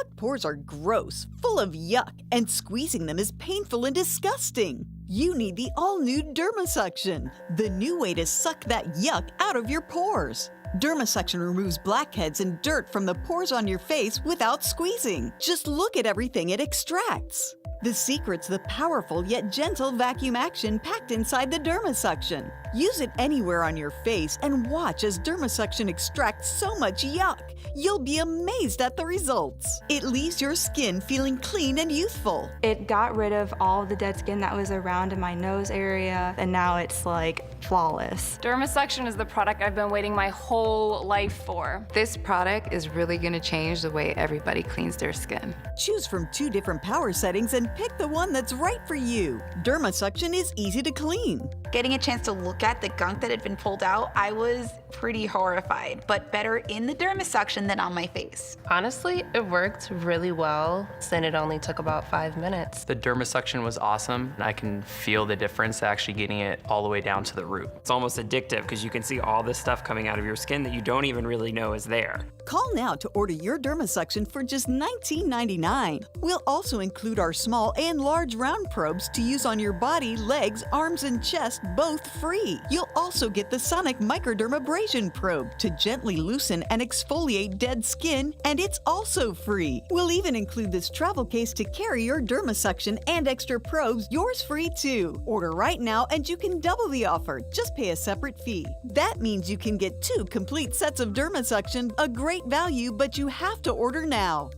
Clogged pores are gross, full of yuck, and squeezing them is painful and disgusting. You need the all-new DermaSuction, the new way to suck that yuck out of your pores. DermaSuction removes blackheads and dirt from the pores on your face without squeezing. Just look at everything it extracts. The secret's the powerful yet gentle vacuum action packed inside the DermaSuction. Use it anywhere on your face and watch as DermaSuction extracts so much yuck. You'll be amazed at the results. It leaves your skin feeling clean and youthful. It got rid of all the dead skin that was around in my nose area, and now it's like flawless. DermaSuction is the product I've been waiting my whole life for. This product is really gonna change the way everybody cleans their skin. Choose from 2 different power settings and pick the one that's right for you. DermaSuction is easy to clean. Getting a chance to look at the gunk that had been pulled out, I was pretty horrified, but better in the DermaSuction than on my face. Honestly, it worked really well, and it only took about 5 minutes. The DermaSuction was awesome, and I can feel the difference actually getting it all the way down to the root. It's almost addictive because you can see all this stuff coming out of your skin that you don't even really know is there. Call now to order your DermaSuction for just $19.99. We'll also include our small and large round probes to use on your body, legs, arms, and chest, both free. You'll also get the Sonic Microdermabrasion probe to gently loosen and exfoliate dead skin, and it's also free. We'll even include this travel case to carry your DermaSuction and extra probes, yours free too. Order right now and you can double the offer. Just pay a separate fee. That means you can get 2 complete sets of DermaSuction, a great value, but you have to order now.